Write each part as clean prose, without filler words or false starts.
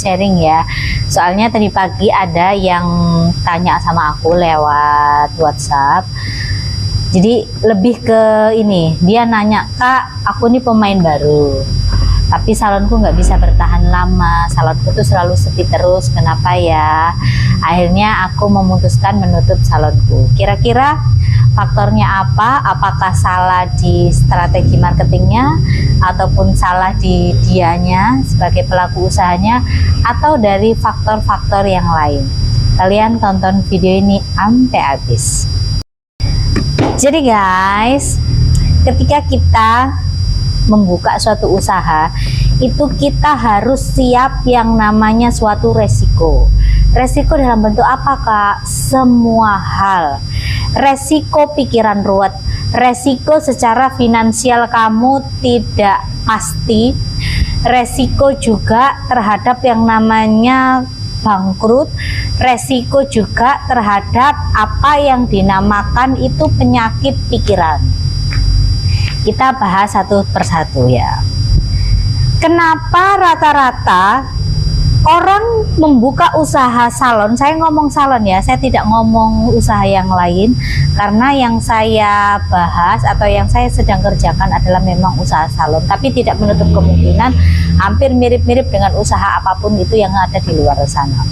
sharing ya. Soalnya tadi pagi ada yang tanya sama aku lewat WhatsApp. Jadi lebih ke ini, dia nanya, "Kak, aku nih pemain baru, tapi salonku nggak bisa bertahan lama, salonku tuh selalu sepi terus, kenapa ya?" Akhirnya aku memutuskan menutup salonku. Kira-kira faktornya apa? Apakah salah di strategi marketingnya, ataupun salah di dianya sebagai pelaku usahanya, atau dari faktor-faktor yang lain? Kalian tonton video ini sampai habis. Jadi guys, ketika kita membuka suatu usaha, itu kita harus siap yang namanya suatu resiko. Resiko dalam bentuk apa, Kak? Semua hal. Resiko pikiran ruwet, resiko secara finansial kamu tidak pasti, resiko juga terhadap yang namanya bangkrut, resiko juga terhadap apa yang dinamakan itu penyakit pikiran. Kita bahas satu persatu ya. Kenapa rata-rata orang membuka usaha salon, saya ngomong salon ya, saya tidak ngomong usaha yang lain, karena yang saya bahas atau yang saya sedang kerjakan adalah memang usaha salon, tapi tidak menutup kemungkinan hampir mirip-mirip dengan usaha apapun itu yang ada di luar sana.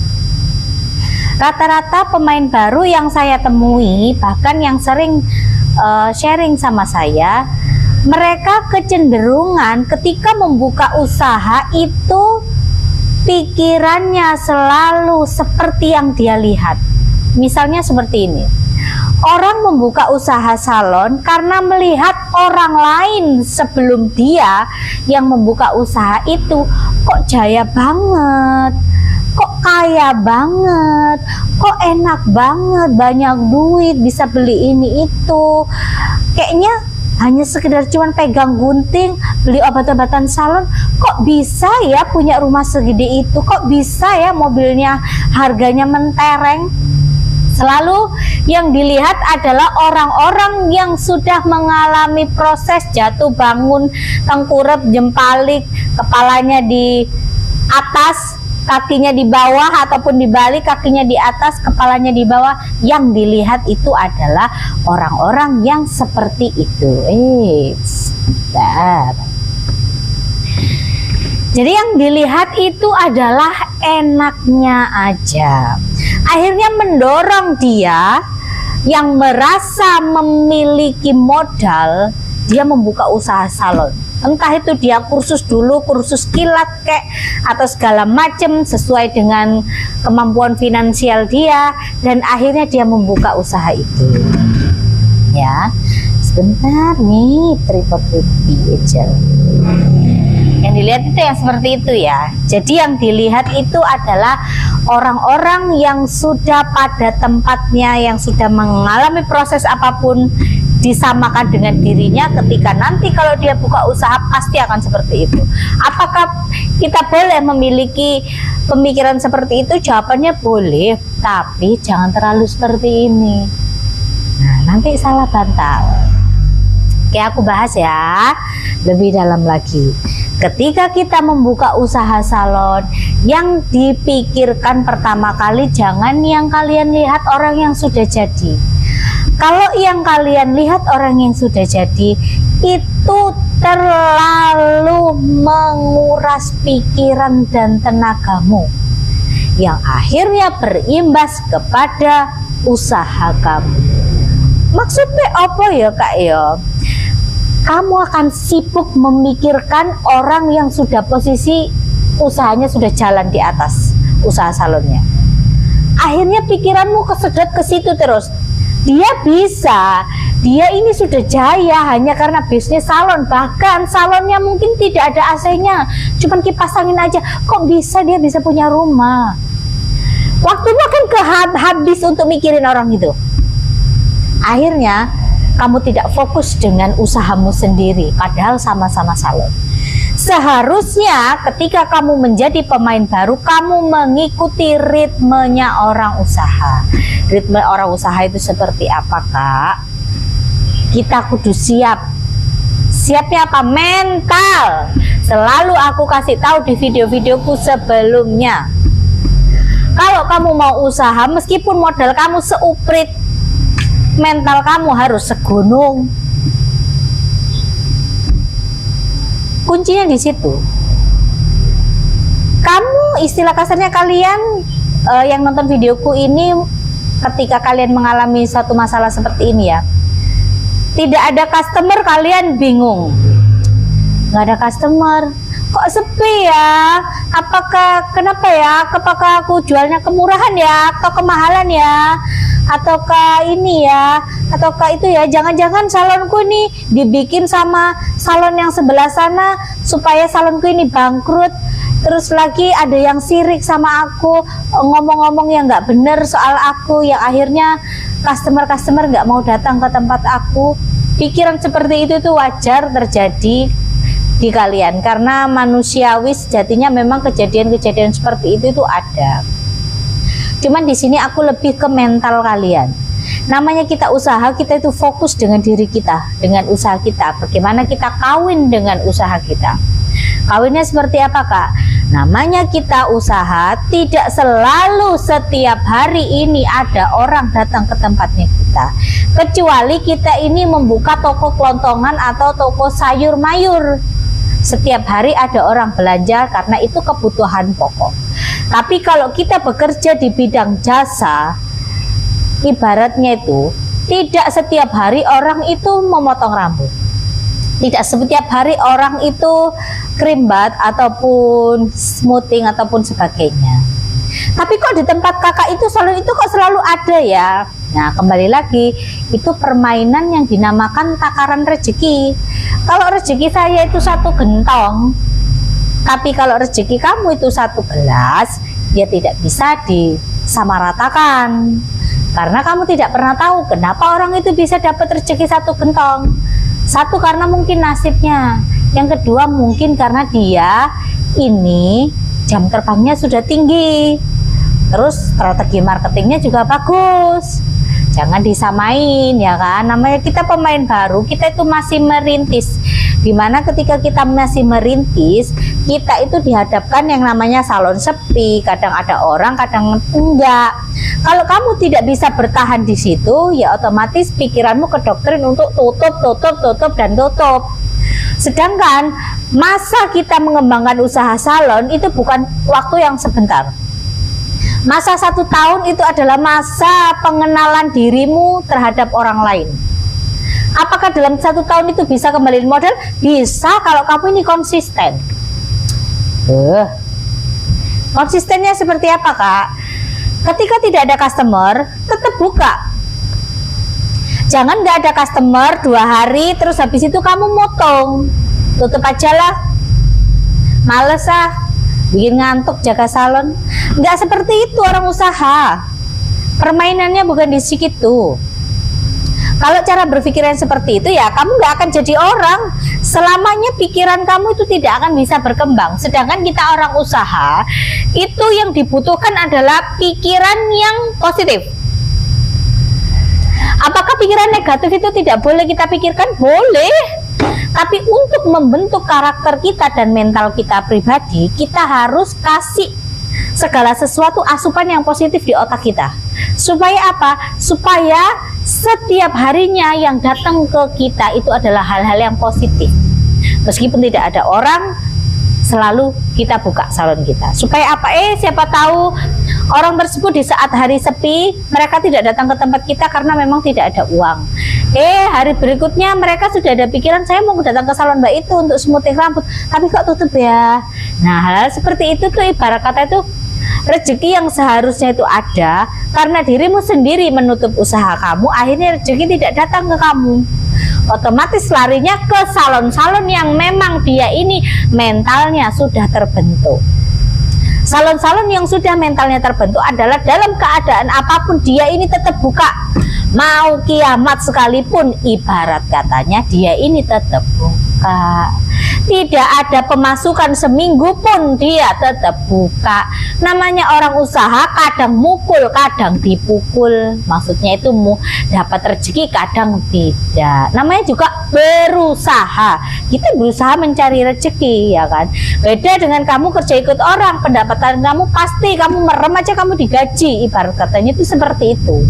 Rata-rata pemain baru yang saya temui, bahkan yang sering sharing sama saya, mereka kecenderungan ketika membuka usaha itu pikirannya selalu seperti yang dia lihat. Misalnya seperti ini, orang membuka usaha salon karena melihat orang lain sebelum dia yang membuka usaha itu kok jaya banget, kok kaya banget, kok enak banget, banyak duit, bisa beli ini itu. Kayaknya hanya sekedar cuman pegang gunting, beli obat-obatan salon, kok bisa ya punya rumah segede itu, kok bisa ya mobilnya harganya mentereng. Selalu yang dilihat adalah orang-orang yang sudah mengalami proses jatuh bangun, tengkurap, jempalik, kepalanya di atas, kakinya di bawah, ataupun dibalik, kakinya di atas, kepalanya di bawah. Yang dilihat itu adalah orang-orang yang seperti itu. Jadi yang dilihat itu adalah enaknya aja. Akhirnya mendorong dia yang merasa memiliki modal, dia membuka usaha salon. Entah itu dia kursus dulu, kursus kilat kek, atau segala macam sesuai dengan kemampuan finansial dia, dan akhirnya dia membuka usaha itu. Ya, sebentar nih, tripod aja. Yang dilihat itu yang seperti itu ya. Jadi yang dilihat itu adalah orang-orang yang sudah pada tempatnya, yang sudah mengalami proses apapun, disamakan dengan dirinya. Ketika nanti kalau dia buka usaha pasti akan seperti itu. Apakah kita boleh memiliki pemikiran seperti itu? Jawabannya boleh, tapi jangan terlalu seperti ini. Nah, nanti salah bantal. Oke, aku bahas ya lebih dalam lagi. Ketika kita membuka usaha salon, yang dipikirkan pertama kali jangan yang kalian lihat orang yang sudah jadi. Kalau yang kalian lihat orang yang sudah jadi, itu terlalu menguras pikiran dan tenagamu, yang akhirnya berimbas kepada usaha kamu. Maksudnya apa ya Kak ya? Kamu akan sibuk memikirkan orang yang sudah posisi usahanya sudah jalan di atas usaha salonnya. Akhirnya pikiranmu kesedot ke situ terus. Dia bisa, dia ini sudah jaya hanya karena bisnis salon, bahkan salonnya mungkin tidak ada AC-nya, cuman kipas angin aja. Kok bisa dia bisa punya rumah? Waktunya kan habis untuk mikirin orang itu. Akhirnya kamu tidak fokus dengan usahamu sendiri, padahal sama-sama salon. Seharusnya ketika kamu menjadi pemain baru, kamu mengikuti ritmenya orang usaha. Ritme orang usaha itu seperti apa, Kak? Kita kudu siap Siapnya apa? Mental. Selalu aku kasih tahu di video-videoku sebelumnya. Kalau kamu mau usaha, meskipun modal kamu seuprit, mental kamu harus segunung. Kuncinya di situ. Kamu, istilah kasarnya kalian yang nonton videoku ini, ketika kalian mengalami suatu masalah seperti ini ya, tidak ada customer, kalian bingung. Nggak ada customer, kok sepi ya? Kenapa ya? Apakah aku jualnya kemurahan ya? Atau kemahalan ya? Ataukah ini ya? Ataukah itu ya? Jangan-jangan salonku ini dibikin sama salon yang sebelah sana supaya salonku ini bangkrut. Terus lagi ada yang sirik sama aku, ngomong-ngomong yang nggak bener soal aku, yang akhirnya customer nggak mau datang ke tempat aku. Pikiran seperti itu tuh wajar terjadi di kalian, karena manusiawi sejatinya memang kejadian-kejadian seperti itu tuh ada. Cuman di sini aku lebih ke mental kalian. Namanya kita usaha, kita itu fokus dengan diri kita, dengan usaha kita. Bagaimana kita kawin dengan usaha kita. Kawinnya seperti apa, Kak? Namanya kita usaha, tidak selalu setiap hari ini ada orang datang ke tempatnya kita. Kecuali kita ini membuka toko kelontongan atau toko sayur mayur. Setiap hari ada orang belanja karena itu kebutuhan pokok. Tapi kalau kita bekerja di bidang jasa, ibaratnya itu tidak setiap hari orang itu memotong rambut. Tidak setiap hari orang itu krimbat ataupun smoothing ataupun sebagainya. Tapi kok di tempat kakak itu salon itu kok selalu ada ya? Nah, kembali lagi, itu permainan yang dinamakan takaran rezeki. Kalau rezeki saya itu 1 gentong, tapi kalau rezeki kamu itu 1 gelas, ya tidak bisa disamaratakan. Karena kamu tidak pernah tahu kenapa orang itu bisa dapat rezeki 1 gentong. 1, karena mungkin nasibnya. Yang kedua, mungkin karena dia ini jam terbangnya sudah tinggi. Terus strategi marketingnya juga bagus. Jangan disamain ya kan. Namanya kita pemain baru, kita itu masih merintis. Dimana ketika kita masih merintis, kita itu dihadapkan yang namanya salon sepi. Kadang ada orang, kadang enggak. Kalau kamu tidak bisa bertahan di situ, ya otomatis pikiranmu kedoktrin untuk tutup dan tutup. Sedangkan masa kita mengembangkan usaha salon itu bukan waktu yang sebentar. Masa 1 tahun itu adalah masa pengenalan dirimu terhadap orang lain. Apakah dalam 1 tahun itu bisa kembali modal? Bisa kalau kamu ini konsisten. Konsistennya seperti apa, Kak? Ketika tidak ada customer, tetap buka. Jangan nggak ada customer 2 hari, terus habis itu kamu motong. Tutup aja lah. Males bikin ngantuk jaga salon. Nggak seperti itu orang usaha. Permainannya bukan di situ. Kalau cara berpikiran seperti itu ya kamu nggak akan jadi orang. Selamanya pikiran kamu itu tidak akan bisa berkembang. Sedangkan kita orang usaha, itu yang dibutuhkan adalah pikiran yang positif. Apakah pikiran negatif itu tidak boleh kita pikirkan? Boleh. Tapi untuk membentuk karakter kita dan mental kita pribadi, kita harus kasih segala sesuatu asupan yang positif di otak kita. Supaya apa? Supaya setiap harinya yang datang ke kita itu adalah hal-hal yang positif. Meskipun tidak ada orang, selalu kita buka salon kita. Supaya apa? Siapa tahu orang tersebut di saat hari sepi, mereka tidak datang ke tempat kita karena memang tidak ada uang. Hari berikutnya mereka sudah ada pikiran, saya mau datang ke salon Mbak itu untuk smoothing rambut, tapi kok tutup ya. Nah, hal seperti itu tuh ibarat kata itu rezeki yang seharusnya itu ada, karena dirimu sendiri menutup usaha kamu, akhirnya rezeki tidak datang ke kamu. Otomatis larinya ke salon-salon yang memang dia ini mentalnya sudah terbentuk. Salon-salon yang sudah mentalnya terbentuk adalah dalam keadaan apapun dia ini tetap buka. Mau kiamat sekalipun ibarat katanya dia ini tetap buka. tidak ada pemasukan seminggu pun dia tetap buka. Namanya orang usaha, kadang mukul, kadang dipukul. Maksudnya itu dapat rezeki, kadang tidak. Namanya juga berusaha. Kita berusaha mencari rezeki, ya kan. Beda dengan kamu kerja ikut orang, pendapatan kamu pasti kamu merem aja kamu digaji, ibarat katanya itu seperti itu.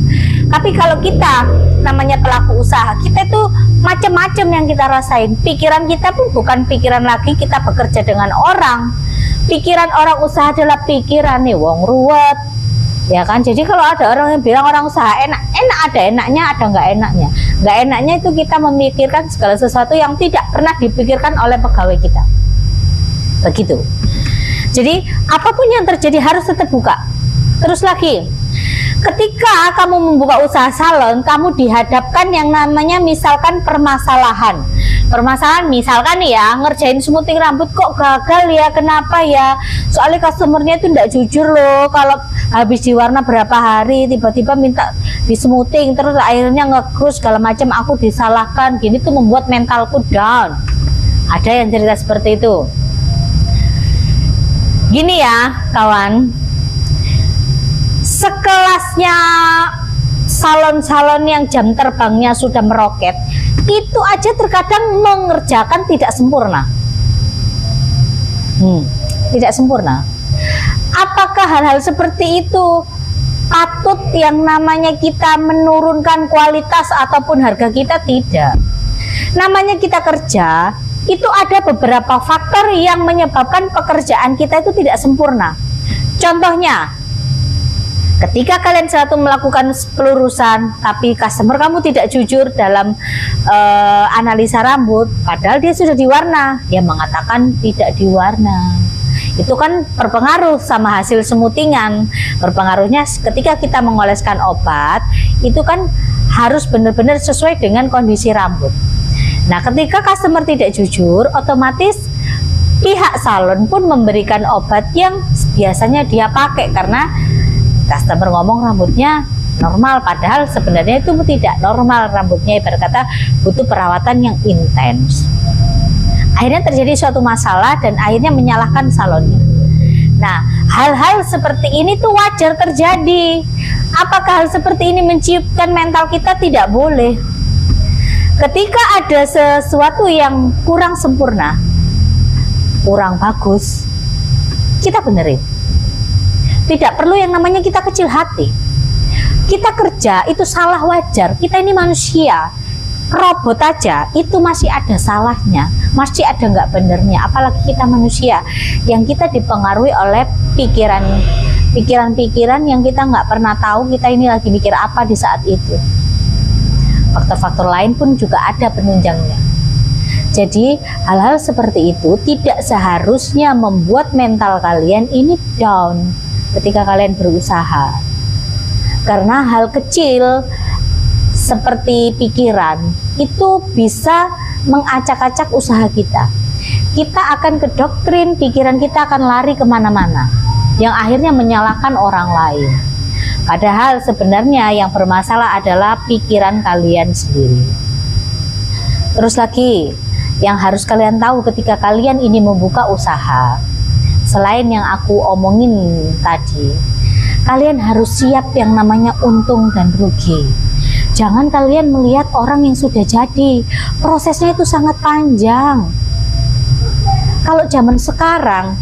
Tapi kalau kita namanya pelaku usaha, kita itu macam-macam yang kita rasain. Pikiran kita pun bukan pikiran lagi kita bekerja dengan orang. Pikiran orang usaha adalah pikiran nih wong ruwet, ya kan. Jadi kalau ada orang yang bilang orang usaha enak, ada enaknya, ada nggak enaknya. Nggak enaknya itu kita memikirkan segala sesuatu yang tidak pernah dipikirkan oleh pegawai kita, begitu. Jadi apapun yang terjadi harus tetap buka. Terus lagi, ketika kamu membuka usaha salon, kamu dihadapkan yang namanya misalkan permasalahan. Permasalahan misalkan ya, ngerjain smoothing rambut kok gagal ya, kenapa ya? Soalnya customernya itu tidak jujur loh, kalau habis diwarna berapa hari tiba-tiba minta di smoothing, terus akhirnya ngekrus segala macam, aku disalahkan. Gini tuh membuat mentalku down. Ada yang cerita seperti itu. Gini ya kawan, sekelasnya salon-salon yang jam terbangnya sudah meroket, itu aja terkadang mengerjakan tidak sempurna. Tidak sempurna. Apakah hal-hal seperti itu patut yang namanya kita menurunkan kualitas ataupun harga kita? Tidak. Namanya kita kerja, itu ada beberapa faktor yang menyebabkan pekerjaan kita itu tidak sempurna. Contohnya, ketika kalian satu melakukan pelurusan, tapi customer kamu tidak jujur dalam analisa rambut, padahal dia sudah diwarna, dia mengatakan tidak diwarna. Itu kan berpengaruh sama hasil smoothingan. Berpengaruhnya ketika kita mengoleskan obat, itu kan harus benar-benar sesuai dengan kondisi rambut. Nah, ketika customer tidak jujur, otomatis pihak salon pun memberikan obat yang biasanya dia pakai karena customer ngomong rambutnya normal, padahal sebenarnya itu tidak normal rambutnya, ibarat kata butuh perawatan yang intens. Akhirnya terjadi suatu masalah dan akhirnya menyalahkan salonnya. Nah, hal-hal seperti ini tuh wajar terjadi. Apakah hal seperti ini menciutkan mental kita? Tidak boleh. Ketika ada sesuatu yang kurang sempurna, kurang bagus, kita benerin. Tidak perlu yang namanya kita kecil hati. Kita kerja itu salah wajar. Kita ini manusia. Robot aja itu masih ada salahnya, masih ada nggak benernya. Apalagi kita manusia yang kita dipengaruhi oleh pikiran-pikiran yang kita nggak pernah tahu kita ini lagi mikir apa di saat itu. Faktor-faktor lain pun juga ada penunjangnya. Jadi hal-hal seperti itu tidak seharusnya membuat mental kalian ini down ketika kalian berusaha. Karena hal kecil seperti pikiran itu bisa mengacak-acak usaha kita. Kita akan kedoktrin, pikiran kita akan lari kemana-mana, yang akhirnya menyalahkan orang lain. Padahal sebenarnya yang bermasalah adalah pikiran kalian sendiri. Terus lagi, yang harus kalian tahu ketika kalian ini membuka usaha, selain yang aku omongin tadi, kalian harus siap yang namanya untung dan rugi. Jangan kalian melihat orang yang sudah jadi, prosesnya itu sangat panjang. Kalau zaman sekarang,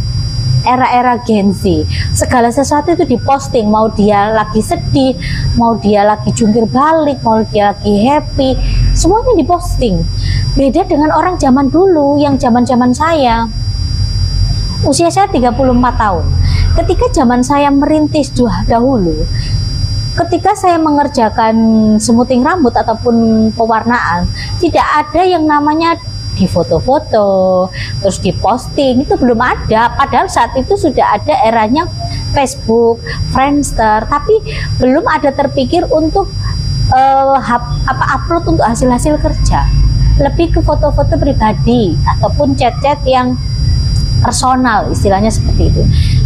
era-era Gen Z, segala sesuatu itu diposting, mau dia lagi sedih, mau dia lagi jungkir balik, mau dia lagi happy, semuanya diposting. Beda dengan orang zaman dulu, yang zaman-zaman saya, usia saya 34 tahun. Ketika zaman saya merintis dahulu, ketika saya mengerjakan smoothing rambut ataupun pewarnaan, tidak ada yang namanya di foto-foto terus diposting, itu belum ada. Padahal saat itu sudah ada eranya Facebook, Friendster, tapi belum ada terpikir untuk upload untuk hasil-hasil kerja. Lebih ke foto-foto pribadi ataupun chat-chat yang personal, istilahnya seperti itu.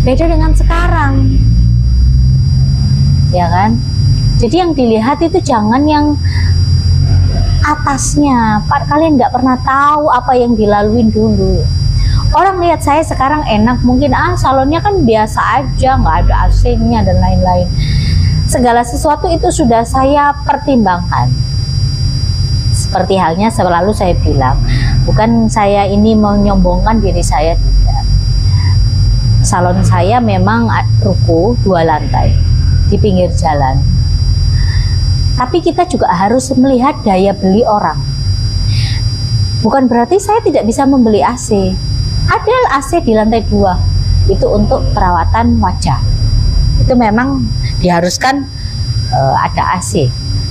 Beda dengan sekarang, ya kan? Jadi yang dilihat itu jangan yang atasnya. Kalian nggak pernah tahu apa yang dilaluin dulu. Orang lihat saya sekarang enak, mungkin salonnya kan biasa aja, nggak ada AC-nya dan lain-lain. Segala sesuatu itu sudah saya pertimbangkan. Seperti halnya selalu saya bilang, bukan saya ini menyombongkan diri saya, tidak. Salon saya memang ruko 2 lantai di pinggir jalan. Tapi kita juga harus melihat daya beli orang. Bukan berarti saya tidak bisa membeli AC. Ada AC di lantai 2, itu untuk perawatan wajah. Itu memang diharuskan ada AC.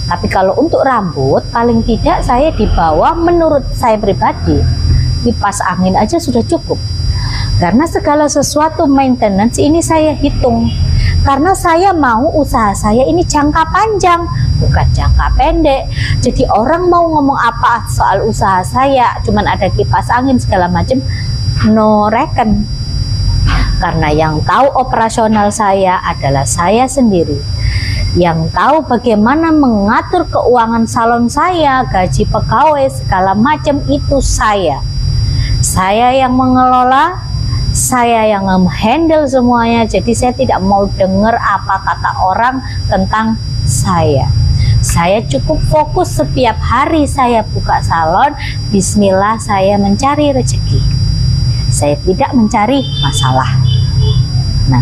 Tapi kalau untuk rambut, paling tidak saya di bawah, menurut saya pribadi, kipas angin aja sudah cukup. Karena segala sesuatu maintenance ini saya hitung. Karena saya mau usaha saya ini jangka panjang, bukan jangka pendek. Jadi orang mau ngomong apa soal usaha saya, cuman ada kipas angin segala macam, no reckon. Karena yang tahu operasional saya adalah saya sendiri. Yang tahu bagaimana mengatur keuangan salon saya, gaji pegawai segala macam itu saya. Saya yang mengelola, saya yang handle semuanya. Jadi saya tidak mau dengar apa kata orang tentang saya. Saya cukup fokus setiap hari saya buka salon, bismillah saya mencari rezeki. Saya tidak mencari masalah. Nah,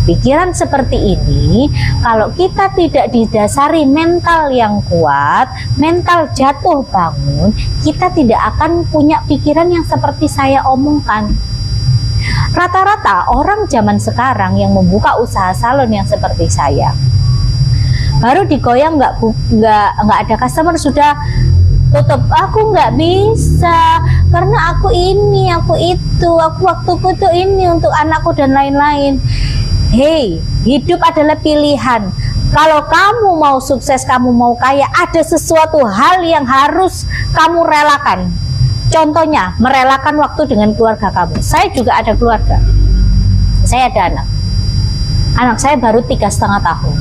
pikiran seperti ini, kalau kita tidak didasari mental yang kuat, mental jatuh bangun, kita tidak akan punya pikiran yang seperti saya omongkan. Rata-rata orang zaman sekarang yang membuka usaha salon yang seperti saya, baru digoyang nggak ada customer sudah tutup. Aku nggak bisa karena aku ini, aku itu, aku waktuku tuh ini untuk anakku dan lain-lain. Hei, hidup adalah pilihan. Kalau kamu mau sukses, kamu mau kaya, ada sesuatu hal yang harus kamu relakan. Contohnya, merelakan waktu dengan keluarga kamu. Saya juga ada keluarga. Saya ada anak. Anak saya baru 3,5 tahun.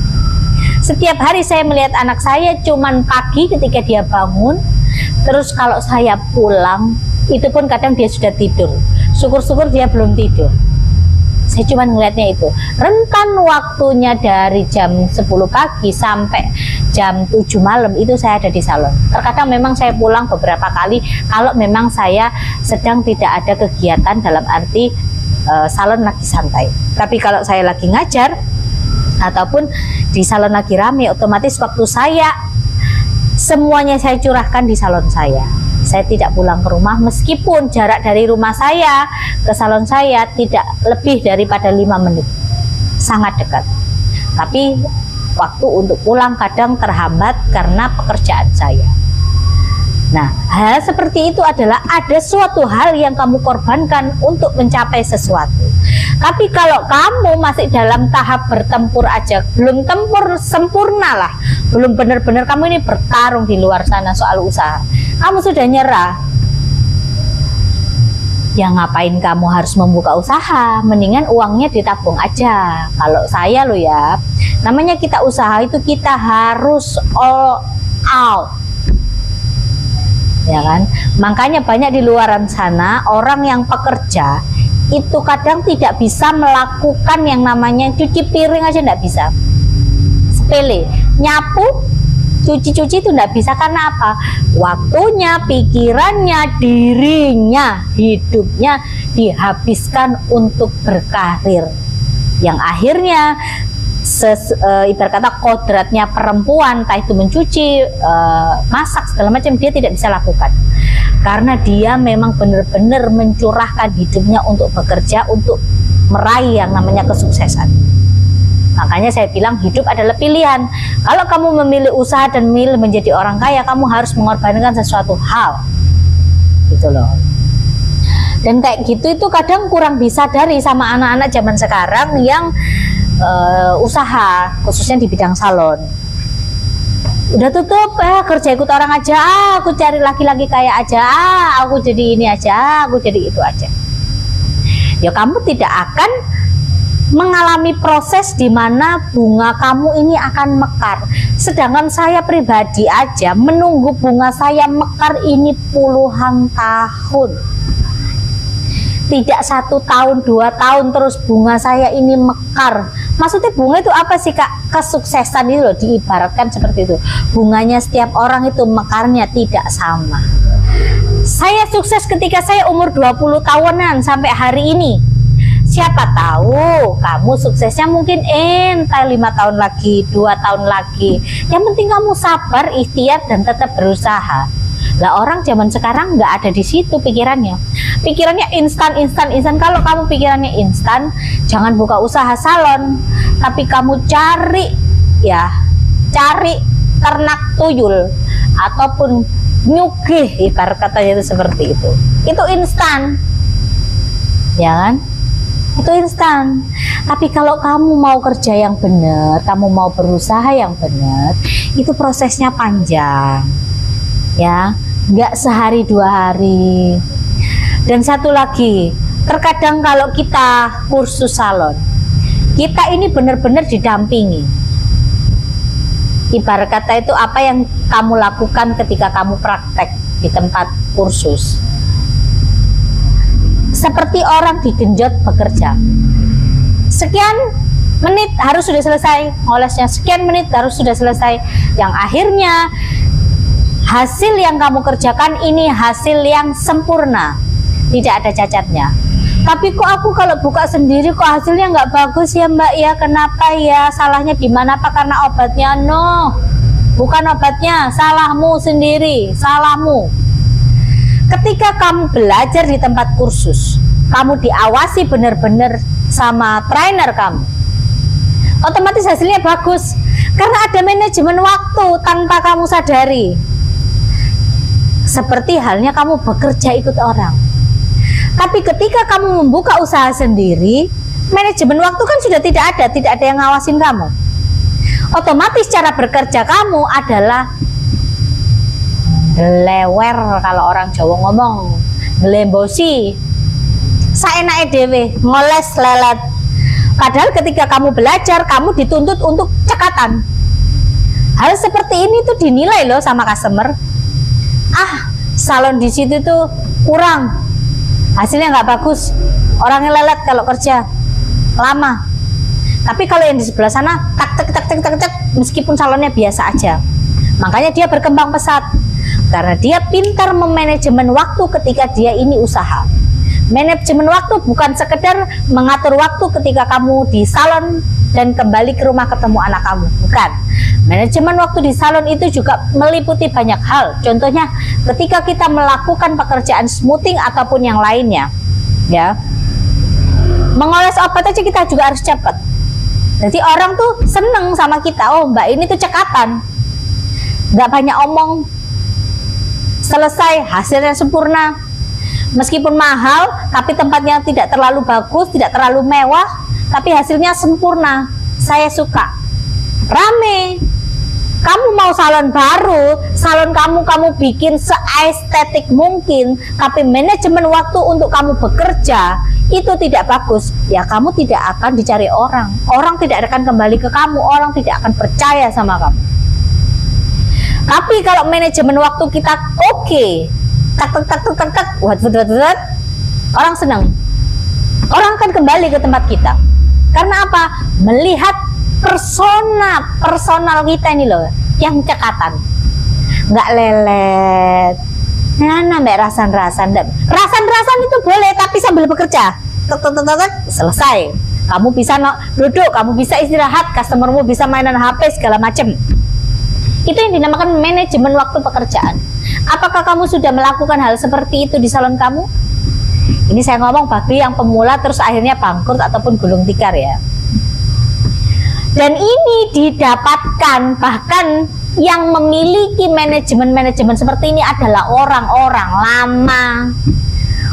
Setiap hari saya melihat anak saya cuman pagi ketika dia bangun. Terus kalau saya pulang, itu pun kadang dia sudah tidur. Syukur-syukur dia belum tidur. Saya cuma ngelihatnya itu. Rentan waktunya dari jam 10 pagi sampai jam 7 malam itu saya ada di salon. Terkadang memang saya pulang beberapa kali kalau memang saya sedang tidak ada kegiatan, dalam arti salon lagi santai. Tapi kalau saya lagi ngajar ataupun di salon lagi rame, otomatis waktu saya semuanya saya curahkan di salon saya. Saya tidak pulang ke rumah, meskipun jarak dari rumah saya ke salon saya tidak lebih daripada 5 menit. Sangat dekat. Tapi waktu untuk pulang kadang terhambat karena pekerjaan saya. Nah, hal seperti itu adalah ada suatu hal yang kamu korbankan untuk mencapai sesuatu. Tapi kalau kamu masih dalam tahap bertempur aja, belum tempur sempurna lah, belum benar-benar kamu ini bertarung di luar sana soal usaha, kamu sudah nyerah, ya ngapain kamu harus membuka usaha? Mendingan uangnya ditabung aja. Kalau saya loh ya, namanya kita usaha itu kita harus all out, ya kan? Makanya banyak di luaran sana orang yang pekerja itu kadang tidak bisa melakukan yang namanya cuci piring aja, tidak bisa. Sepele, nyapu, cuci-cuci itu tidak bisa. Karena apa? Waktunya, pikirannya, dirinya, hidupnya dihabiskan untuk berkarir, yang akhirnya ibarat kata kodratnya perempuan, entah itu mencuci, masak segala macam, dia tidak bisa lakukan karena dia memang benar-benar mencurahkan hidupnya untuk bekerja, untuk meraih yang namanya kesuksesan. Makanya saya bilang hidup adalah pilihan. Kalau kamu memilih usaha dan memilih menjadi orang kaya, kamu harus mengorbankan sesuatu hal, gitu loh. Dan kayak gitu itu kadang kurang disadari sama anak-anak zaman sekarang yang usaha, khususnya di bidang salon. Udah tutup, kerja ikut orang aja, aku cari laki-laki kaya aja, aku jadi ini aja, aku jadi itu aja. Ya kamu tidak akan mengalami proses di mana bunga kamu ini akan mekar. Sedangkan saya pribadi aja menunggu bunga saya mekar ini puluhan tahun. Tidak 1 tahun, 2 tahun terus bunga saya ini mekar. Maksudnya bunga itu apa sih Kak? Kesuksesan itu loh, diibaratkan seperti itu. Bunganya setiap orang itu mekarnya tidak sama. Saya sukses ketika saya umur 20 tahunan sampai hari ini. Siapa tahu kamu suksesnya mungkin entah 5 tahun lagi, 2 tahun lagi. Yang penting kamu sabar, ikhtiar, dan tetap berusaha. Lah orang zaman sekarang nggak ada di situ pikirannya. Pikirannya instan. Kalau kamu pikirannya instan, jangan buka usaha salon, tapi kamu cari ternak tuyul ataupun nyugih, ibarat katanya itu seperti itu. Itu instan, ya kan? Itu instan. Tapi kalau kamu mau kerja yang benar, kamu mau berusaha yang benar, itu prosesnya panjang, ya, nggak sehari 2 hari. Dan satu lagi, terkadang kalau kita kursus salon, kita ini benar-benar didampingi. Ibarat kata itu apa yang kamu lakukan ketika kamu praktek di tempat kursus, seperti orang digenjot bekerja. Sekian menit harus sudah selesai ngolesnya, sekian menit harus sudah selesai, yang akhirnya hasil yang kamu kerjakan ini hasil yang sempurna, tidak ada cacatnya. Tapi kok aku kalau buka sendiri kok hasilnya nggak bagus ya Mbak ya, kenapa ya, salahnya di mana Pak? Karena obatnya? No, bukan obatnya, salahmu sendiri, salahmu. Ketika kamu belajar di tempat kursus, kamu diawasi benar-benar sama trainer kamu, otomatis hasilnya bagus, karena ada manajemen waktu tanpa kamu sadari. Seperti halnya kamu bekerja ikut orang. Tapi ketika kamu membuka usaha sendiri, manajemen waktu kan sudah tidak ada yang ngawasin kamu. Otomatis cara bekerja kamu adalah lewer, kalau orang Jawa ngomong ngelembosi, saenake dhewe, ngoles lelet. Padahal ketika kamu belajar, kamu dituntut untuk cekatan. Hal seperti ini tuh dinilai loh sama customer. Salon di situ tuh kurang, hasilnya nggak bagus, orangnya lelet kalau kerja lama. Tapi kalau yang di sebelah sana tak meskipun salonnya biasa aja, makanya dia berkembang pesat karena dia pintar memanajemen waktu ketika dia ini usaha. Manajemen waktu bukan sekedar mengatur waktu ketika kamu di salon dan kembali ke rumah ketemu anak kamu, bukan. Manajemen waktu di salon itu juga meliputi banyak hal. Contohnya ketika kita melakukan pekerjaan smoothing ataupun yang lainnya, ya, mengoles obat aja kita juga harus cepat. Jadi orang tuh seneng sama kita, oh Mbak ini tuh cekatan, nggak banyak omong, selesai, hasilnya sempurna. Meskipun mahal, tapi tempatnya tidak terlalu bagus, tidak terlalu mewah, tapi hasilnya sempurna. Saya suka. Rame. Kamu mau salon baru, salon kamu bikin seestetik mungkin, tapi manajemen waktu untuk kamu bekerja itu tidak bagus, ya kamu tidak akan dicari orang. Orang tidak akan kembali ke kamu, orang tidak akan percaya sama kamu. Tapi kalau manajemen waktu kita oke, orang senang, orang akan kembali ke tempat kita. Karena apa? Melihat personal kita ini loh, yang cekatan, nggak lelet, nambah rasan itu boleh, tapi sambil bekerja, selesai. Kamu bisa duduk, kamu bisa istirahat, customermu bisa mainan HP segala macem. Itu yang dinamakan manajemen waktu pekerjaan. Apakah kamu sudah melakukan hal seperti itu di salon kamu? Ini saya ngomong bagi yang pemula terus akhirnya bangkrut ataupun gulung tikar ya. Dan ini didapatkan, bahkan yang memiliki manajemen seperti ini adalah orang-orang lama.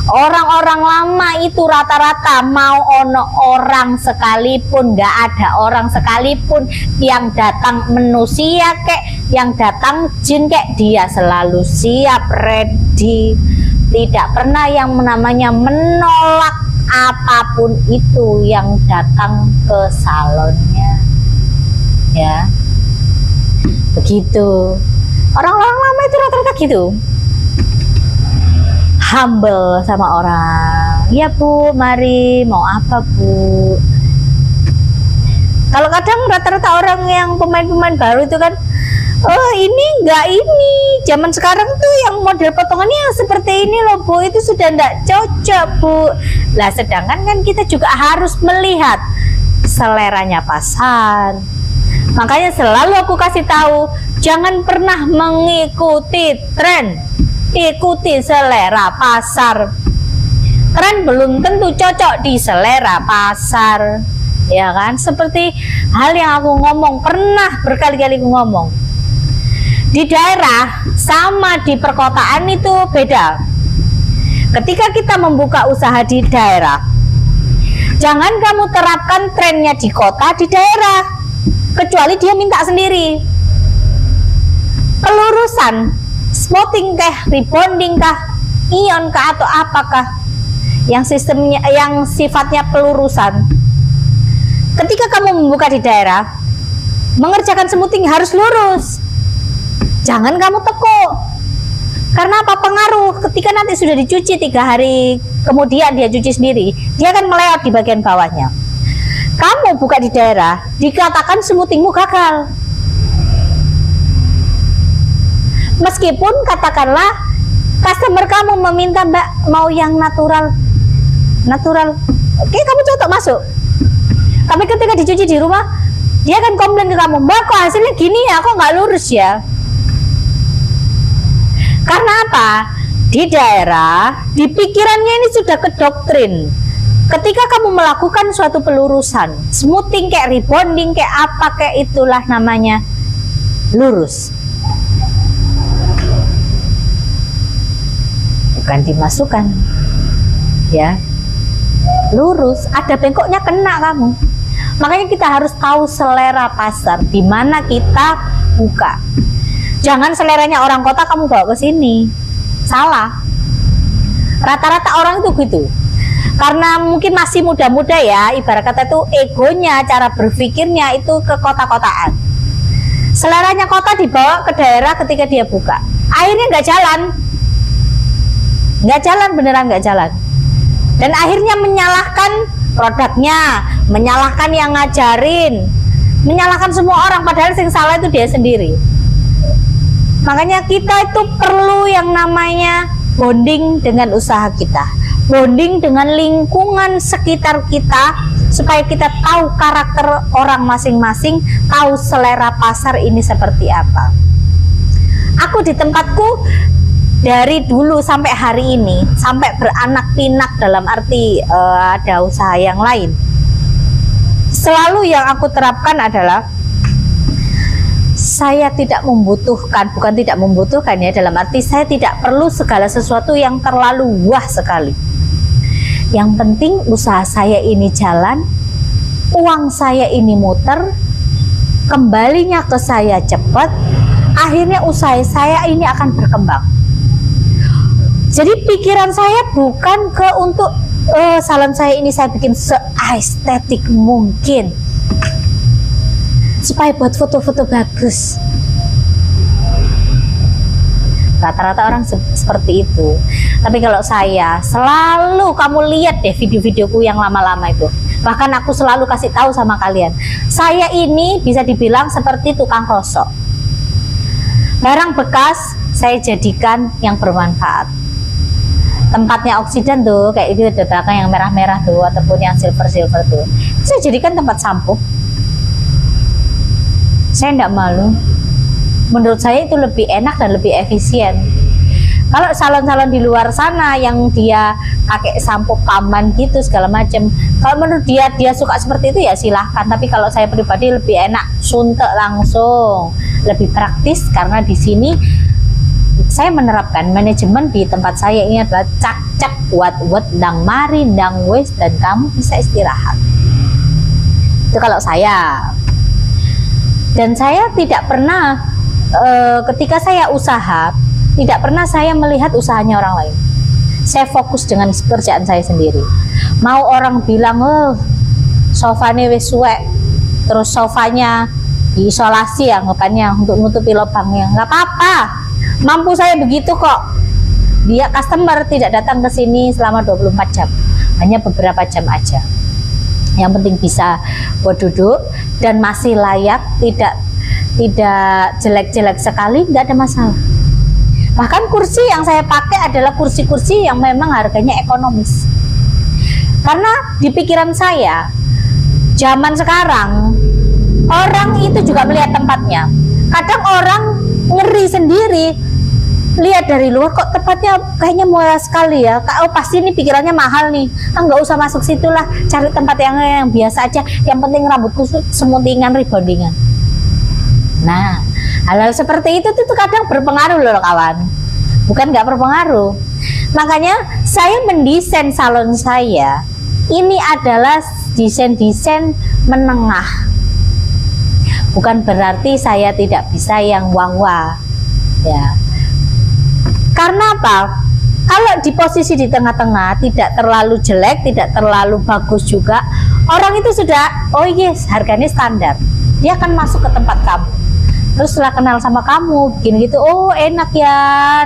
Orang-orang lama itu rata-rata mau ono orang sekalipun, nggak ada orang sekalipun yang datang manusia kek, yang datang jin kek, dia selalu siap, ready. Tidak pernah yang namanya menolak apapun itu yang datang ke salonnya, ya. Begitu. Orang-orang lama itu rata-rata gitu, humble sama orang. Ya Bu, mari, mau apa Bu? Kalau kadang rata-rata orang yang pemain-pemain baru itu kan, oh ini enggak, ini zaman sekarang tuh yang model potongannya yang seperti ini loh Bu, itu sudah enggak cocok Bu. Lah sedangkan kan kita juga harus melihat seleranya pasar. Makanya selalu aku kasih tahu, jangan pernah mengikuti tren, ikuti selera pasar. Tren belum tentu cocok di selera pasar, ya kan? Seperti hal yang aku ngomong, pernah berkali-kali aku ngomong, di daerah sama di perkotaan itu beda. Ketika kita membuka usaha di daerah, jangan kamu terapkan trennya di kota di daerah, kecuali dia minta sendiri. Pelurusan, spotting kah, rebonding kah, ion kah, atau apakah yang sistemnya, yang sifatnya pelurusan. Ketika kamu membuka di daerah, mengerjakan smoothing harus lurus, jangan kamu tekuk. Karena apa? Pengaruh. Ketika nanti sudah dicuci 3 hari kemudian dia cuci sendiri, dia akan melewat di bagian bawahnya. Kamu buka di daerah, dikatakan smoothingmu gagal. Meskipun katakanlah customer kamu meminta, Mbak mau yang natural, oke kamu cocok masuk. Tapi ketika dicuci di rumah, dia akan komplain ke kamu, Mbak kok hasilnya gini ya, kok nggak lurus ya. Karena apa? Di daerah, di pikirannya ini sudah kedoktrin. Ketika kamu melakukan suatu pelurusan, smoothing kayak rebonding kayak apa kayak itulah namanya lurus. Bukan dimasukkan, ya. Lurus, ada bengkoknya kena kamu. Makanya kita harus tahu selera pasar di mana kita buka. Jangan seleranya orang kota kamu bawa ke sini. Salah. Rata-rata orang itu gitu. Karena mungkin masih muda-muda ya, ibarat kata itu egonya, cara berpikirnya itu ke kota-kotaan. Seleranya kota dibawa ke daerah ketika dia buka. Akhirnya nggak jalan. Nggak jalan, beneran nggak jalan. Dan akhirnya menyalahkan produknya, menyalahkan yang ngajarin, menyalahkan semua orang, padahal yang salah itu dia sendiri. Makanya kita itu perlu yang namanya bonding dengan usaha kita, bonding dengan lingkungan sekitar kita, supaya kita tahu karakter orang masing-masing, tahu selera pasar ini seperti apa. Aku di tempatku dari dulu sampai hari ini, sampai beranak pinak dalam arti ada usaha yang lain, selalu yang aku terapkan adalah saya tidak membutuhkan, bukan tidak membutuhkan ya, dalam arti saya tidak perlu segala sesuatu yang terlalu wah sekali. Yang penting usaha saya ini jalan, uang saya ini muter, kembalinya ke saya cepat, akhirnya usaha saya ini akan berkembang. Jadi pikiran saya bukan ke untuk salon saya ini saya bikin se-estetik mungkin, supaya buat foto-foto bagus. Rata-rata orang seperti itu. Tapi kalau saya, selalu kamu lihat deh video-videoku yang lama-lama itu, bahkan aku selalu kasih tahu sama kalian, saya ini bisa dibilang seperti tukang rosok. Barang bekas saya jadikan yang bermanfaat. Tempatnya oksidan tuh kayak gitu, di belakang yang merah-merah tuh, ataupun yang silver-silver tuh, saya jadikan tempat sampo. Saya tidak malu. Menurut saya itu lebih enak dan lebih efisien. Kalau salon-salon di luar sana yang dia pakai sampo paman gitu segala macam, kalau menurut dia suka seperti itu ya silahkan. Tapi kalau saya pribadi lebih enak suntek langsung, lebih praktis, karena di sini saya menerapkan manajemen di tempat saya ini adalah cak-cak wat dang mari dang wes, dan kamu bisa istirahat. Itu kalau saya. Dan saya tidak pernah ketika saya usaha, tidak pernah saya melihat usahanya orang lain. Saya fokus dengan pekerjaan saya sendiri. Mau orang bilang, oh sofanya wis suwek, terus sofanya diisolasi anggapannya untuk nutupi lubangnya, nggak apa-apa, mampu saya begitu kok. Dia customer tidak datang ke sini selama 24 jam, hanya beberapa jam aja. Yang penting bisa buat duduk dan masih layak, tidak jelek-jelek sekali, nggak ada masalah. Bahkan kursi yang saya pakai adalah kursi-kursi yang memang harganya ekonomis. Karena di pikiran saya, zaman sekarang orang itu juga melihat tempatnya. Kadang orang ngeri sendiri, lihat dari luar kok tempatnya kayaknya murah sekali ya. Oh pasti ini pikirannya mahal nih. Nggak usah masuk situlah, cari tempat yang biasa aja. Yang penting rambutku semutingan, rebondingan. Nah, hal-hal seperti itu tuh kadang berpengaruh loh kawan. Bukan nggak berpengaruh. Makanya saya mendesain salon saya ini adalah desain-desain menengah. Bukan berarti saya tidak bisa yang wah-wah ya. Karena apa? Kalau di posisi di tengah-tengah, tidak terlalu jelek, tidak terlalu bagus juga, orang itu sudah, oh yes, harganya standar. Dia akan masuk ke tempat kamu. Terus setelah kenal sama kamu, bikin gitu, oh enak ya,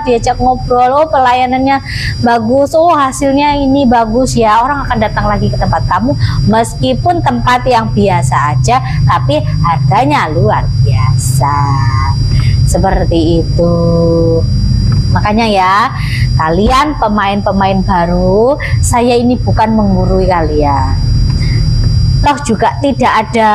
diajak ngobrol, oh pelayanannya bagus, oh hasilnya ini bagus ya, orang akan datang lagi ke tempat kamu, meskipun tempat yang biasa aja, tapi harganya luar biasa. Seperti itu. Makanya ya, kalian pemain-pemain baru, saya ini bukan menggurui kalian. Toh juga tidak ada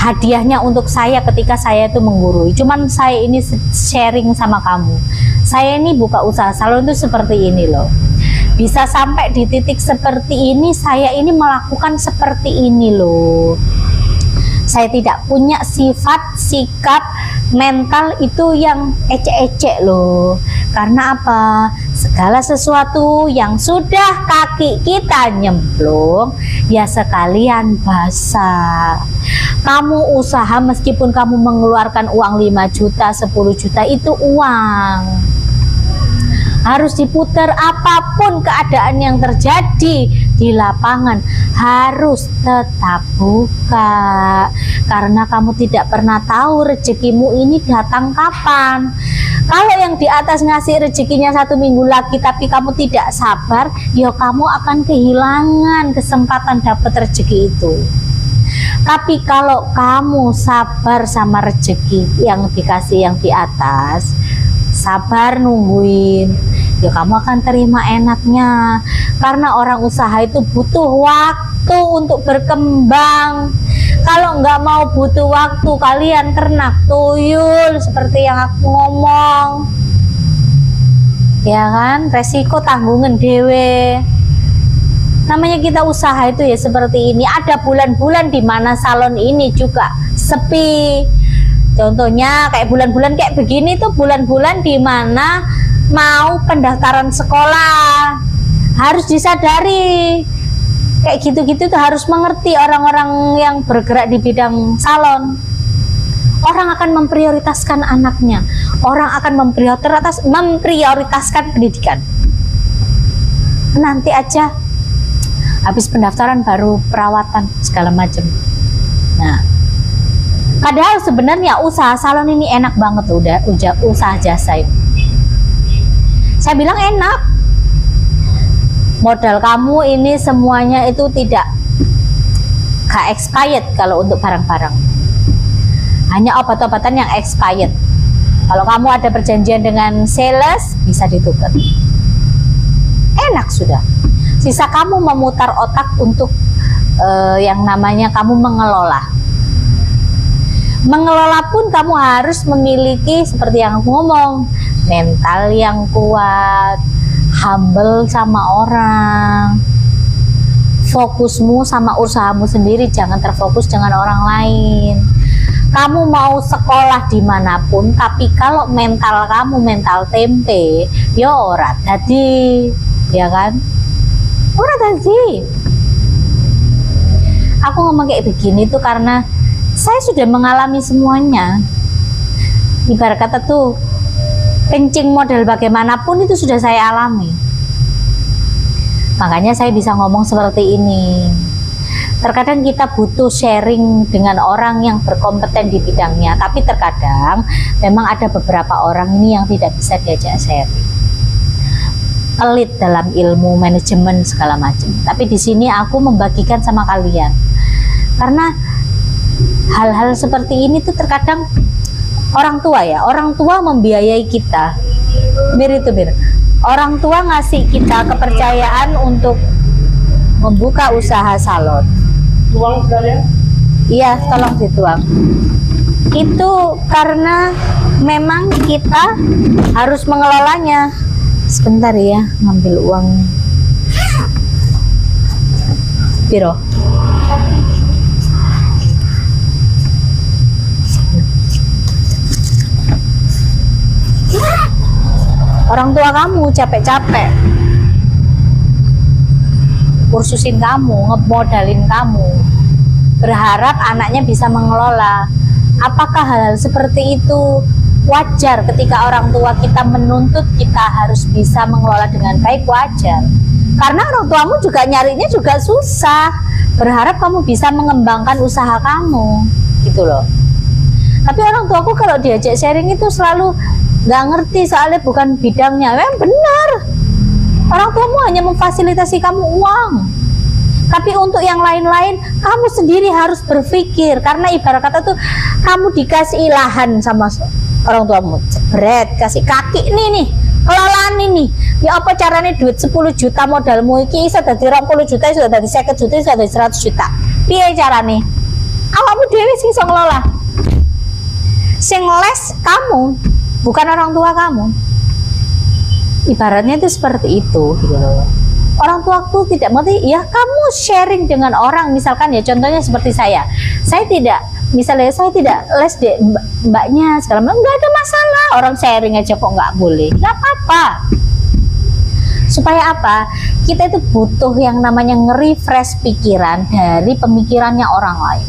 hadiahnya untuk saya ketika saya itu menggurui. Cuman saya ini sharing sama kamu. Saya ini buka usaha salon itu seperti ini loh. Bisa sampai di titik seperti ini, saya ini melakukan seperti ini loh. Saya tidak punya sifat, sikap, mental itu yang ecek-ecek loh. Karena apa? Segala sesuatu yang sudah kaki kita nyemplung, ya sekalian basah. Kamu usaha meskipun kamu mengeluarkan uang 5 juta, 10 juta itu uang. Harus diputar apapun keadaan yang terjadi di lapangan, harus tetap buka. Karena kamu tidak pernah tahu rezekimu ini datang kapan. Kalau yang di atas ngasih rezekinya 1 minggu lagi tapi kamu tidak sabar, ya kamu akan kehilangan kesempatan dapat rezeki itu. Tapi kalau kamu sabar sama rezeki yang dikasih yang di atas, sabar nungguin, ya kamu akan terima enaknya. Karena orang usaha itu butuh waktu untuk berkembang. Kalau nggak mau butuh waktu, kalian ternak tuyul seperti yang aku ngomong, ya kan, resiko tanggungan dewe. Namanya kita usaha itu ya seperti ini. Ada bulan-bulan di mana salon ini juga sepi. Contohnya kayak bulan-bulan kayak begini tuh bulan-bulan di mana mau pendaftaran sekolah. Harus disadari. Kayak gitu-gitu tuh harus mengerti orang-orang yang bergerak di bidang salon. Orang akan memprioritaskan anaknya. Orang akan memprioritaskan pendidikan. Nanti aja habis pendaftaran baru perawatan segala macam. Nah, padahal sebenarnya usaha salon ini enak banget udah usaha jasa ini. Saya bilang enak. Modal kamu ini semuanya itu tidak expired kalau untuk barang-barang. Hanya obat-obatan yang expired. Kalau kamu ada perjanjian dengan sales, bisa ditukar. Enak sudah. Sisa kamu memutar otak untuk yang namanya kamu mengelola. Mengelola pun kamu harus memiliki seperti yang aku ngomong, mental yang kuat, humble sama orang, fokusmu sama usahamu sendiri, jangan terfokus dengan orang lain. Kamu mau sekolah dimanapun, tapi kalau mental kamu mental tempe, ya ora dadi, ya kan? Ora dadi. Aku ngomong kayak begini tuh karena saya sudah mengalami semuanya. Ibarat kata tuh, Kencing model bagaimanapun itu sudah saya alami. Makanya saya bisa ngomong seperti ini. Terkadang kita butuh sharing dengan orang yang berkompeten di bidangnya, tapi terkadang memang ada beberapa orang ini yang tidak bisa diajak sharing. Elit dalam ilmu manajemen segala macam. Tapi di sini aku membagikan sama kalian. Karena hal-hal seperti ini tuh terkadang orang tua ya, orang tua membiayai kita. Orang tua ngasih kita kepercayaan untuk membuka usaha salon. Tuang sekalian? Iya, tolong dituang. Itu karena memang kita harus mengelolanya. Sebentar ya, ngambil uang. Piro? Orang tua kamu capek-capek kursusin kamu, ngemodalin kamu, berharap anaknya bisa mengelola. Apakah hal-hal seperti itu wajar ketika orang tua kita menuntut kita harus bisa mengelola dengan baik? Wajar, karena orang tuamu juga nyarinya juga susah, berharap kamu bisa mengembangkan usaha kamu gitu loh. Tapi orang tuaku kalau diajak sharing itu selalu nggak ngerti, soalnya bukan bidangnya. Memang benar, orang tuamu hanya memfasilitasi kamu uang, tapi untuk yang lain-lain kamu sendiri harus berpikir. Karena ibarat kata tuh, kamu dikasih lahan sama orang tuamu, jebret, kasih kaki nih kelolaan ini, ya apa caranya duit 10 juta modalmu iki bisa dari 20 juta, sudah dari 50 juta, sudah dari 100 juta. Piye carane? Awakmu dhewe sing iso ngelola. Sing les kamu, bukan orang tua kamu. Ibaratnya itu seperti itu gitu loh. Orang tuaku tidak mengerti, ya kamu sharing dengan orang. Misalkan ya contohnya seperti saya tidak, misalnya saya tidak les deh mbaknya segala macam, nggak ada masalah, orang sharing aja kok nggak boleh, nggak apa-apa. Supaya apa? Kita itu butuh yang namanya nge-refresh pikiran dari pemikirannya orang lain.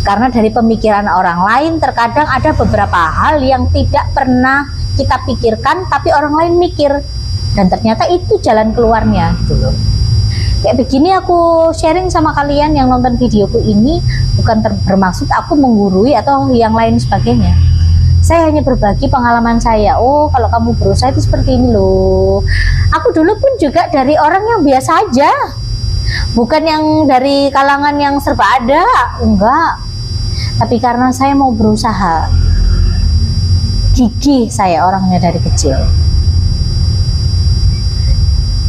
Karena dari pemikiran orang lain terkadang ada beberapa hal yang tidak pernah kita pikirkan, tapi orang lain mikir, dan ternyata itu jalan keluarnya gitu loh. Kayak begini aku sharing sama kalian yang nonton videoku ini, bukan bermaksud aku menggurui atau yang lain sebagainya. Saya hanya berbagi pengalaman saya. Oh, kalau kamu berusaha itu seperti ini loh. Aku dulu pun juga dari orang yang biasa aja, bukan yang dari kalangan yang serba ada, enggak. Tapi karena saya mau berusaha, gigih saya orangnya dari kecil.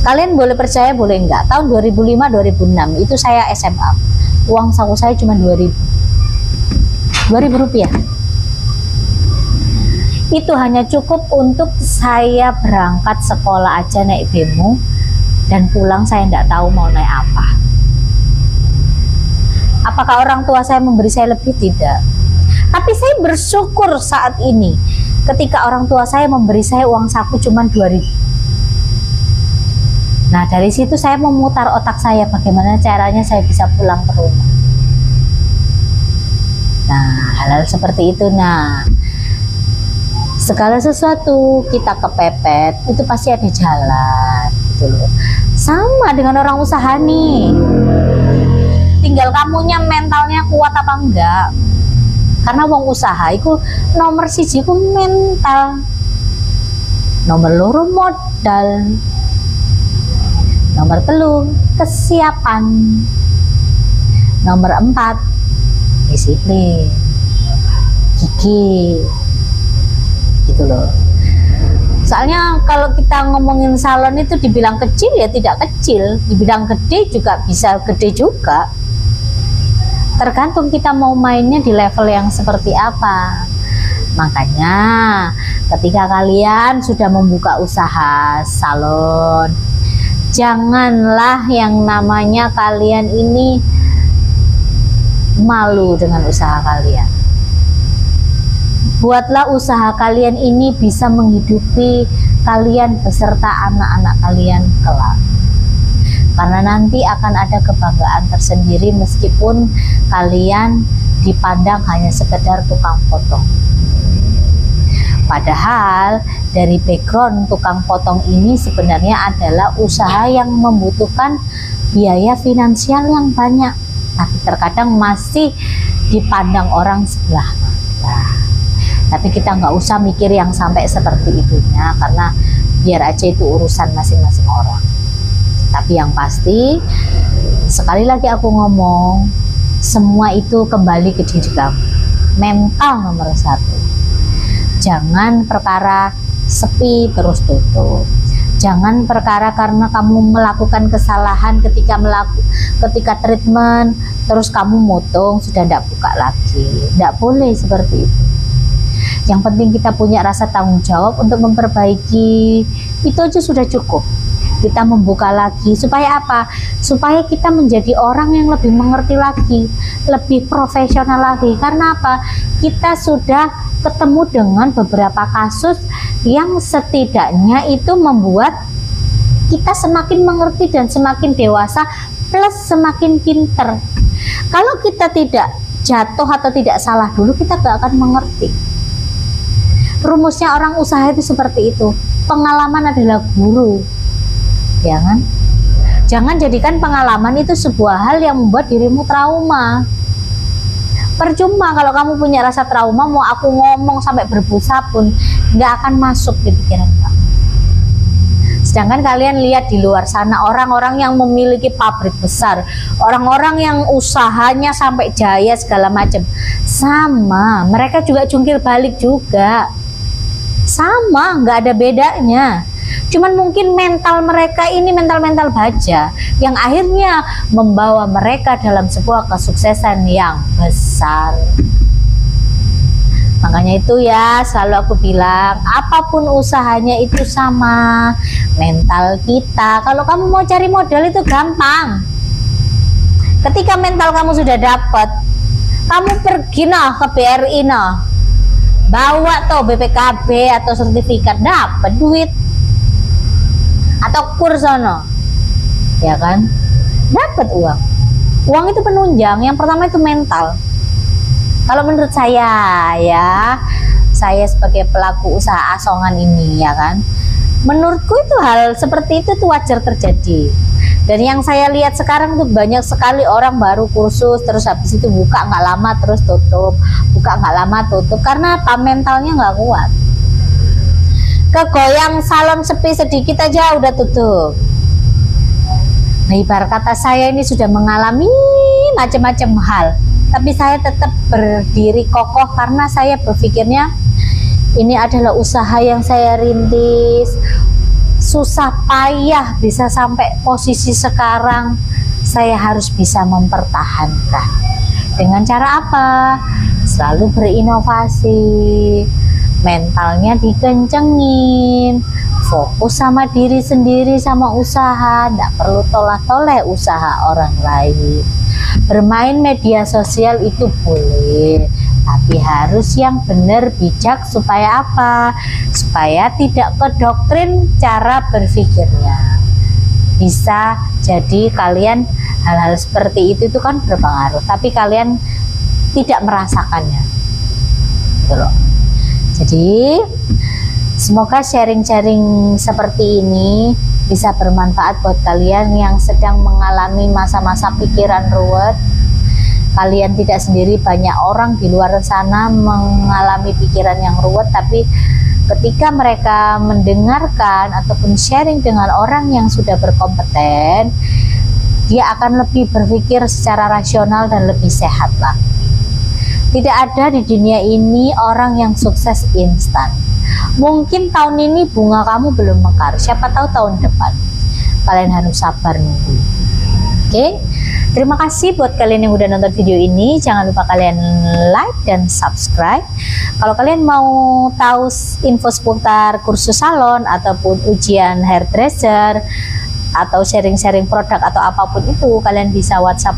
Kalian boleh percaya boleh enggak, tahun 2005-2006 itu saya SMA, uang saku saya cuma 2.000 rupiah. Itu hanya cukup untuk saya berangkat sekolah aja naik bemo, dan pulang saya enggak tahu mau naik apa. Apakah orang tua saya memberi saya lebih? Tidak. Tapi saya bersyukur saat ini ketika orang tua saya memberi saya uang saku cuma 2.000. Nah, dari situ saya memutar otak saya bagaimana caranya saya bisa pulang ke rumah. Nah, hal-hal seperti itu. Nah, segala sesuatu kita kepepet itu pasti ada jalan gitu loh. Sama dengan orang usaha nih, tinggal kamunya mentalnya kuat apa enggak. Karena wong usaha itu nomor siji ku mental, nomor loro modal, nomor telu kesiapan, nomor 4 disiplin, gigih gitu loh. Soalnya kalau kita ngomongin salon itu dibilang kecil ya tidak kecil, dibilang gede juga bisa gede juga. Tergantung kita mau mainnya di level yang seperti apa. Makanya ketika kalian sudah membuka usaha salon, janganlah yang namanya kalian ini malu dengan usaha kalian. Buatlah usaha kalian ini bisa menghidupi kalian beserta anak-anak kalian kelak. Karena nanti akan ada kebanggaan tersendiri meskipun kalian dipandang hanya sekedar tukang potong. Padahal dari background tukang potong ini sebenarnya adalah usaha yang membutuhkan biaya finansial yang banyak, tapi terkadang masih dipandang orang sebelah mata. Tapi kita nggak usah mikir yang sampai seperti itunya, karena biar aja itu urusan masing-masing orang. Tapi yang pasti, sekali lagi aku ngomong, semua itu kembali ke diri kamu. Mental nomor 1. Jangan perkara sepi terus tutup. Jangan perkara karena kamu melakukan kesalahan ketika treatment terus kamu motong, sudah tidak buka lagi. Tidak boleh seperti itu. Yang penting kita punya rasa tanggung jawab untuk memperbaiki, itu aja sudah cukup. Kita membuka lagi supaya apa? Supaya kita menjadi orang yang lebih mengerti lagi, lebih profesional lagi. Karena apa? Kita sudah ketemu dengan beberapa kasus yang setidaknya itu membuat kita semakin mengerti dan semakin dewasa, plus semakin pinter. Kalau kita tidak jatuh atau tidak salah dulu, kita gak akan mengerti. Rumusnya orang usaha itu seperti itu. Pengalaman adalah guru, ya kan? Jangan jadikan pengalaman itu sebuah hal yang membuat dirimu trauma. Percuma kalau kamu punya rasa trauma, mau aku ngomong sampai berbusa pun nggak akan masuk di pikiran kamu. Sedangkan kalian lihat di luar sana, orang-orang yang memiliki pabrik besar, orang-orang yang usahanya sampai jaya segala macam, sama, mereka juga jungkir balik juga, sama, nggak ada bedanya. Cuman mungkin mental mereka ini mental-mental baja yang akhirnya membawa mereka dalam sebuah kesuksesan yang besar. Makanya itu ya, selalu aku bilang, apapun usahanya itu sama mental kita. Kalau kamu mau cari modal itu gampang. Ketika mental kamu sudah dapat, kamu pergi ke BRI bawa BPKB atau sertifikat, dapat duit. Atau kurs ya kan, dapat uang. Uang itu penunjang. Yang pertama itu mental. Kalau menurut saya ya, saya sebagai pelaku usaha asongan ini ya kan, menurutku itu hal seperti itu tuh wajar terjadi. Dan yang saya lihat sekarang tuh banyak sekali orang baru kursus terus habis itu buka nggak lama terus tutup, buka nggak lama tutup. Karena apa? Mentalnya nggak kuat. Kegoyang salon sepi sedikit aja udah tutup. Nah, ibarat kata saya ini sudah mengalami macam-macam hal, tapi saya tetap berdiri kokoh karena saya berpikirnya ini adalah usaha yang saya rintis, susah payah bisa sampai posisi sekarang, saya harus bisa mempertahankan. Dengan cara apa? Selalu berinovasi, mentalnya dikencengin, fokus sama diri sendiri, sama usaha, tidak perlu tolak-toleh usaha orang lain. Bermain media sosial itu boleh, tapi harus yang benar, bijak, supaya apa? Supaya tidak kedoktrin cara berpikirnya. Bisa jadi kalian hal-hal seperti itu kan berpengaruh, tapi kalian tidak merasakannya, gitu loh. Jadi semoga sharing-sharing seperti ini bisa bermanfaat buat kalian yang sedang mengalami masa-masa pikiran ruwet. Kalian tidak sendiri, banyak orang di luar sana mengalami pikiran yang ruwet, tapi ketika mereka mendengarkan ataupun sharing dengan orang yang sudah berkompeten, dia akan lebih berpikir secara rasional dan lebih sehat lah. Tidak ada di dunia ini orang yang sukses instan. Mungkin tahun ini bunga kamu belum mekar, siapa tahu tahun depan. Kalian harus sabar nunggu. Oke, terima kasih buat kalian yang udah nonton video ini. Jangan lupa kalian like dan subscribe. Kalau kalian mau tahu info seputar kursus salon ataupun ujian hairdresser atau sharing-sharing produk atau apapun itu, kalian bisa WhatsApp